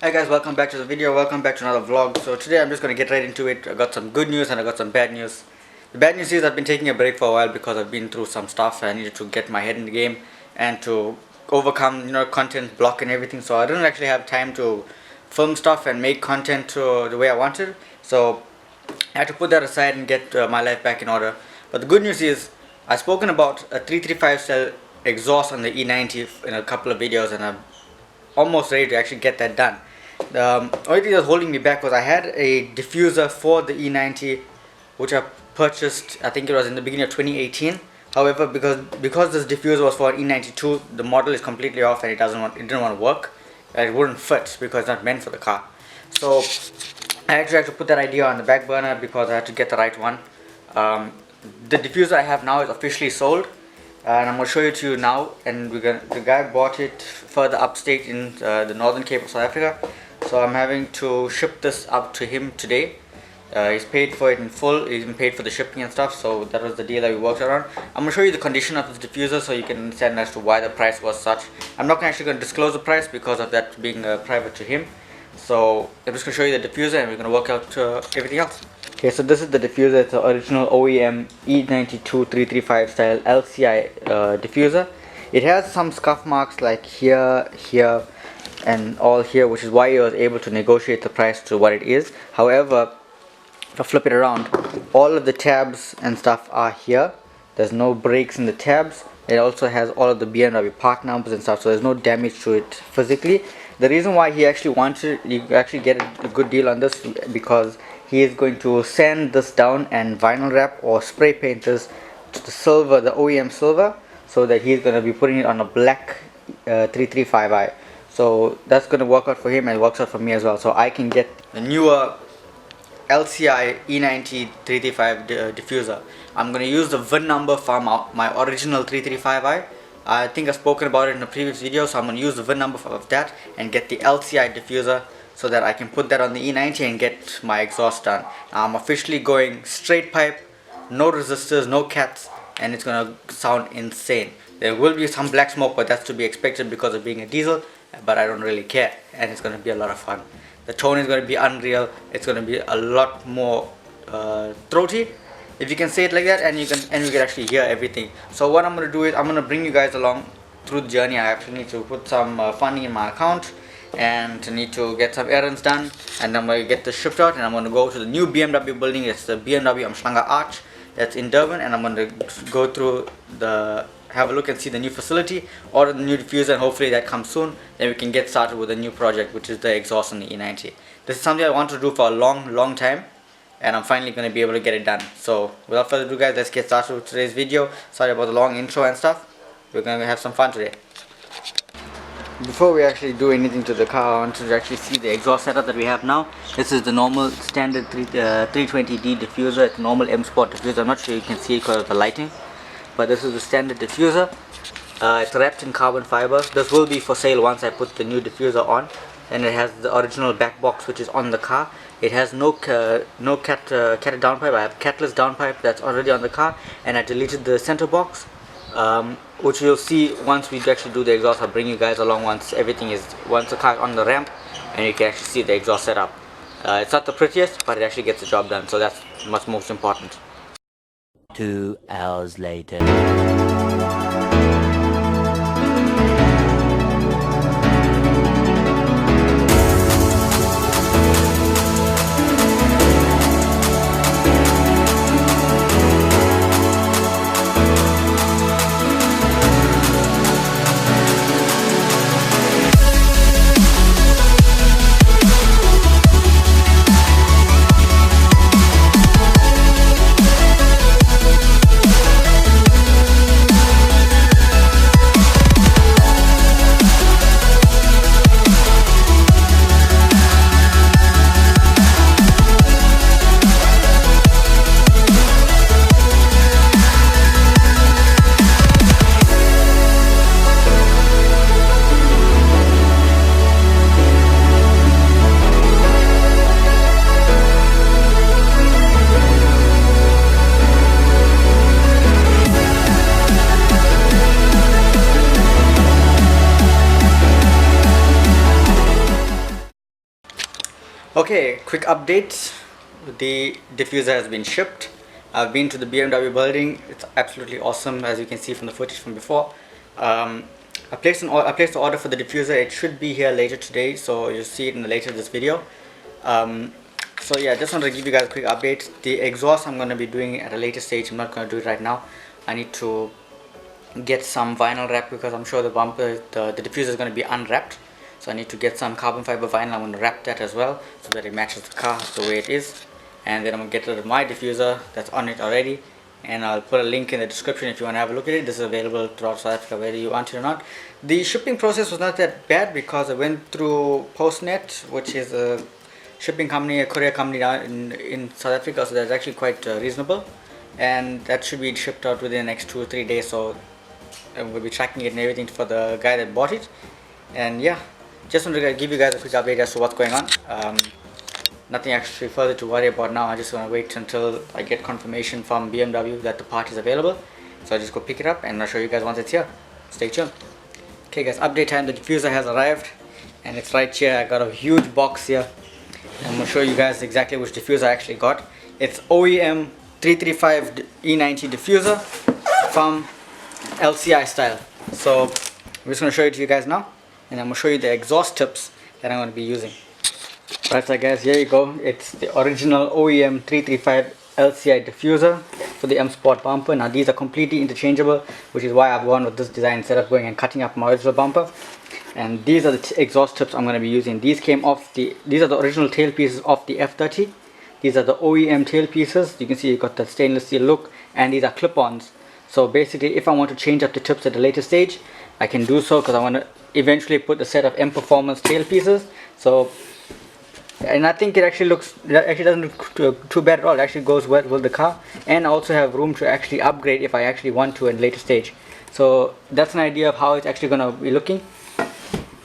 Hi guys, welcome back to the video, welcome back to another vlog. So today I'm just going to get right into it. I got some good news and I got some bad news. The bad news is I've been taking a break for a while because I've been through some stuff. I needed to get my head in the game and to overcome, content block and everything. So I didn't actually have time to film stuff and make content the way I wanted. So I had to put that aside and get my life back in order. But the good news is I've spoken about a 335 cell exhaust on the E90 in a couple of videos, and I'm almost ready to actually get that done. The only thing that's holding me back was I had a diffuser for the E90 which I purchased, I think it was in the beginning of 2018. However, because this diffuser was for E92, the model is completely off and it didn't want to work. It wouldn't fit because it's not meant for the car. So I actually had to put that idea on the back burner because I had to get the right one. The diffuser I have now is officially sold, and I'm going to show it to you now. And the guy bought it further upstate in the Northern Cape of South Africa. So I'm having to ship this up to him today. He's paid for it in full. He's been paid for the shipping and stuff. So that was the deal that we worked around. I'm going to show you the condition of this diffuser so you can understand as to why the price was such. I'm not actually going to disclose the price because of that being private to him. So I'm just going to show you the diffuser and we're going to work out everything else. Okay, so this is the diffuser. It's the original OEM E92 335 style LCI diffuser. It has some scuff marks like here, here, and all here, which is why I was able to negotiate the price to what it is. However, if I flip it around, all of the tabs and stuff are here. There's no breaks in the tabs. It also has all of the BMW part numbers and stuff, so there's no damage to it physically. The reason why he actually wanted you actually get a good deal on this because he is going to sand this down and vinyl wrap or spray paint this to the silver, the OEM silver, so that he's going to be putting it on a black 335i. So that's going to work out for him and it works out for me as well. So I can get the newer LCI E90 335 diffuser. I'm going to use the VIN number from my original 335i. I think I've spoken about it in a previous video, so I'm going to use the VIN number of that and get the LCI diffuser so that I can put that on the E90 and get my exhaust done. Now I'm officially going straight pipe, no resistors, no cats, and it's going to sound insane. There will be some black smoke, but that's to be expected because of being a diesel, but I don't really care, and it's going to be a lot of fun. The tone is going to be unreal. It's going to be a lot more throaty, if you can say it like that, and you can actually hear everything. So what I'm going to do is I'm going to bring you guys along through the journey. I actually need to put some funding in my account and need to get some errands done, and I'm going to get this shipped out, and I'm going to go to the new BMW building. It's the BMW Umhlanga Arch that's in Durban, and I'm going to go through have a look and see the new facility, order the new diffuser, and hopefully that comes soon. Then we can get started with a new project, which is the exhaust on the E90. This is something I want to do for a long time, and I'm finally going to be able to get it done. So without further ado guys, let's get started with today's video. Sorry about the long intro and stuff. We're going to have some fun today. Before we actually do anything to the car, I want to actually see the exhaust setup that we have now. This is the normal standard 320D diffuser. It's a normal M Sport diffuser. I'm not sure you can see it because of the lighting, but this is the standard diffuser. It's wrapped in carbon fiber. This will be for sale once I put the new diffuser on, and it has the original back box which is on the car. It has no cat downpipe. I have catless downpipe that's already on the car, and I deleted the center box, which you'll see once we actually do the exhaust. I'll bring you guys along once the car is on the ramp and you can actually see the exhaust setup. It's not the prettiest, but it actually gets the job done, so that's what's most important. 2 hours later. Okay, quick update. The diffuser has been shipped. I've been to the BMW building. It's absolutely awesome, as you can see from the footage from before. I placed the order for the diffuser. It should be here later today, so you'll see it in the later this video. So yeah, just wanted to give you guys a quick update. The exhaust I'm going to be doing at a later stage. I'm not going to do it right now. I need to get some vinyl wrap because I'm sure the diffuser is going to be unwrapped. So I need to get some carbon fiber vinyl. I'm going to wrap that as well so that it matches the car the way it is. And then I'm going to get rid of my diffuser that's on it already. And I'll put a link in the description if you want to have a look at it. This is available throughout South Africa whether you want it or not. The shipping process was not that bad because I went through Postnet, which is a shipping company, a courier company down in South Africa. So that's actually quite reasonable. And that should be shipped out within the next 2 or 3 days. So we'll be tracking it and everything for the guy that bought it. And yeah, just wanted to give you guys a quick update as to what's going on. Nothing actually further to worry about now. I just want to wait until I get confirmation from BMW that the part is available. So I'll just go pick it up and I'll show you guys once it's here. Stay tuned. Okay guys, update time. The diffuser has arrived and it's right here. I got a huge box here. I'm going to show you guys exactly which diffuser I actually got. It's OEM 335 E90 diffuser from LCI style. So I'm just going to show it to you guys now. And I'm going to show you the exhaust tips that I'm going to be using. Right, so guys, here you go. It's the original OEM 335 LCI diffuser for the M Sport bumper. Now these are completely interchangeable, which is why I've gone with this design instead of going and cutting up my original bumper. And these are the exhaust tips I'm going to be using. These are the original tail pieces of the F30. These are the OEM tail pieces. You can see you got the stainless steel look, and these are clip-ons. So basically, if I want to change up the tips at a later stage, I can do so because I want to eventually put a set of M Performance tail pieces. So, and I think it actually doesn't look too bad at all. It actually goes well with the car, and I also have room to actually upgrade if I actually want to at a later stage. So that's an idea of how it's actually going to be looking.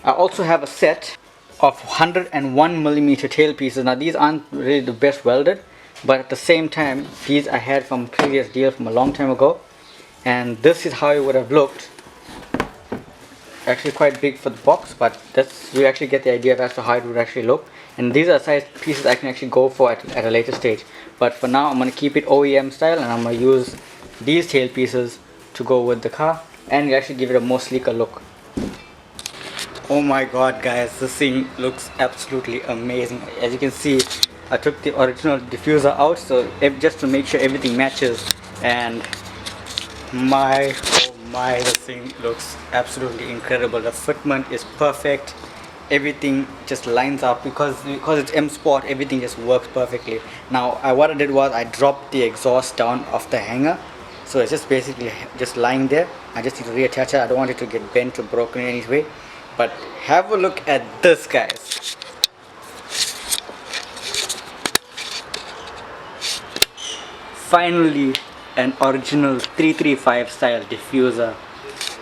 I also have a set of 101mm tail pieces. Now these aren't really the best welded, but at the same time these I had from previous deal from a long time ago, and this is how it would have looked. Actually quite big for the box, but you actually get the idea of as to how it would actually look. And these are size pieces I can actually go for at a later stage, but for now I'm going to keep it OEM style, and I'm going to use these tail pieces to go with the car and actually give it a more sleeker look. Oh my god guys, this thing looks absolutely amazing. As you can see, I took the original diffuser out just to make sure everything matches, and oh my, this thing looks absolutely incredible. The fitment is perfect. Everything just lines up because it's M Sport. Everything just works perfectly. Now what I did was I dropped the exhaust down off the hanger, so it's just basically just lying there. I just need to reattach it. I don't want it to get bent or broken in any way. But have a look at this, guys. Finally, an original 335 style diffuser.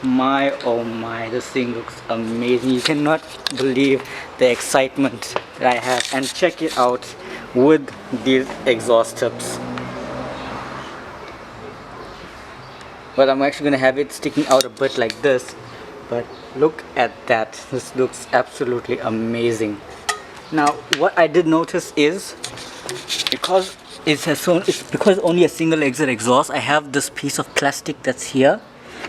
My oh my, this thing looks amazing. You cannot believe the excitement that I have. And check it out with these exhaust tips. But I'm actually going to have it sticking out a bit like this. But look at that. This looks absolutely amazing. Now what I did notice is, because it's only a single exit exhaust, I have this piece of plastic that's here,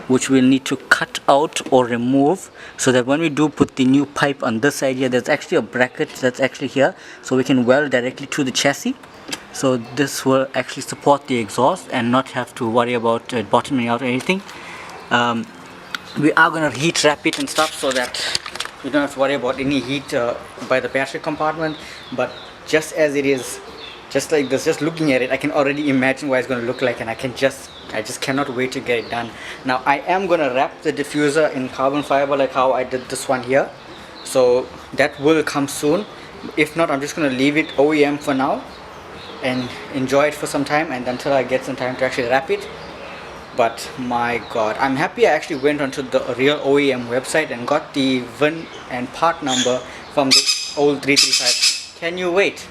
which we'll need to cut out or remove, so that when we do put the new pipe on this side here, there's actually a bracket that's actually here, so we can weld directly to the chassis. So this will actually support the exhaust and not have to worry about it bottoming out or anything. We are going to heat wrap it and stuff so that we don't have to worry about any heat by the battery compartment. But just as it is, just like this, just looking at it, I can already imagine what it's going to look like, and I just cannot wait to get it done. Now I am going to wrap the diffuser in carbon fiber like how I did this one here, so that will come soon. If not, I'm just going to leave it OEM for now and enjoy it for some time, and until I get some time to actually wrap it. But my god, I'm happy I actually went onto the real OEM website and got the VIN and part number from the old 335. Can you wait?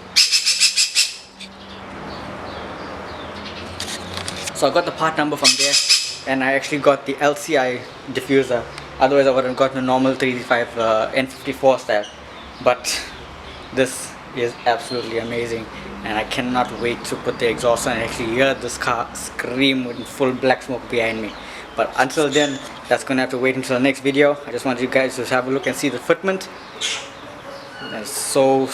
So I got the part number from there, and I actually got the LCI diffuser. Otherwise I would have gotten a normal 335 N54 style. But this is absolutely amazing, and I cannot wait to put the exhaust on and actually hear this car scream with full black smoke behind me. But until then, that's gonna have to wait until the next video. I just want you guys to have a look and see the fitment. That's so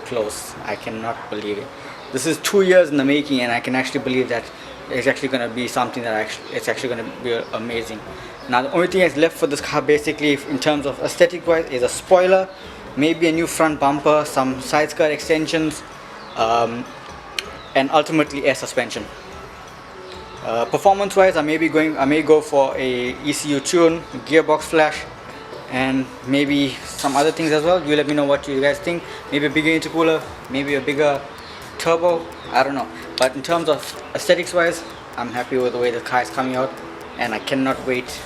close. I cannot believe it. This is 2 years in the making, and I can actually believe that it's actually gonna be something that it's actually gonna be amazing. Now the only thing that's left for this car basically in terms of aesthetic wise is a spoiler, maybe a new front bumper, some side skirt extensions, and ultimately air suspension. Performance wise, I may go for a ECU tune, gearbox flash, and maybe some other things as well. You let me know what you guys think. Maybe a bigger intercooler, maybe a bigger turbo, I don't know. But in terms of aesthetics wise, I'm happy with the way the car is coming out, and I cannot wait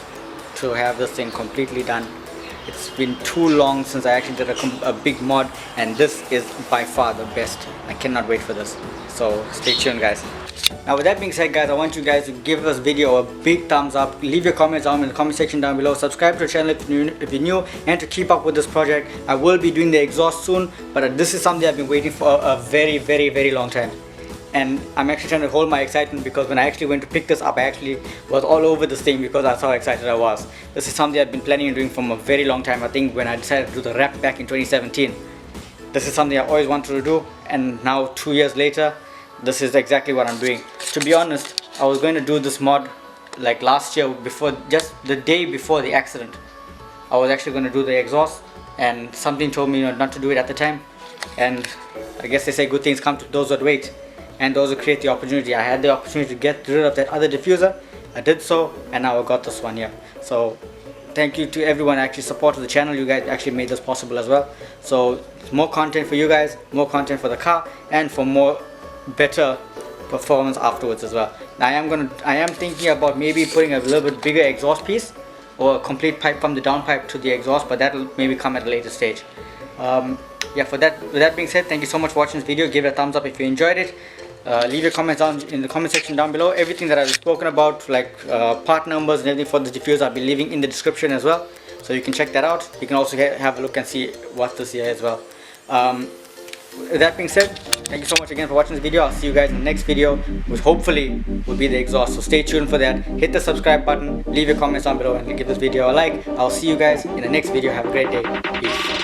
to have this thing completely done. It's been too long since I actually did a big mod, and this is by far the best. I cannot wait for this, so stay tuned guys. Now with that being said guys, I want you guys to give this video a big thumbs up, leave your comments down in the comment section down below, subscribe to the channel if you're new, and to keep up with this project. I will be doing the exhaust soon, but this is something I've been waiting for a very long time. And I'm actually trying to hold my excitement, because when I actually went to pick this up, I actually was all over this thing because that's how excited I was. This is something I've been planning on doing from a very long time. I think when I decided to do the wrap back in 2017, this is something I always wanted to do, and now 2 years later, this is exactly what I'm doing. To be honest, I was going to do this mod like last year, just the day before the accident. I was actually going to do the exhaust, and something told me not to do it at the time. And I guess they say good things come to those that wait, and those who create the opportunity. I had the opportunity to get rid of that other diffuser. I did so, and now I got this one here. So thank you to everyone who actually supported the channel. You guys actually made this possible as well. So more content for you guys, more content for the car, and for more better performance afterwards as well. Now I am thinking about maybe putting a little bit bigger exhaust piece, or a complete pipe from the downpipe to the exhaust, but that will maybe come at a later stage. Yeah, with that being said, thank you so much for watching this video. Give it a thumbs up if you enjoyed it. Leave your comments down in the comment section down below. Everything that I've spoken about, like part numbers and everything for the diffuser, I'll be leaving in the description as well, so you can check that out. You can also have a look and see what's this here as well. With that being said, thank you so much again for watching this video. I'll see you guys in the next video, which hopefully will be the exhaust, so stay tuned for that. Hit the subscribe button, leave your comments down below, and give this video a like. I'll see you guys in the next video. Have a great day. Peace.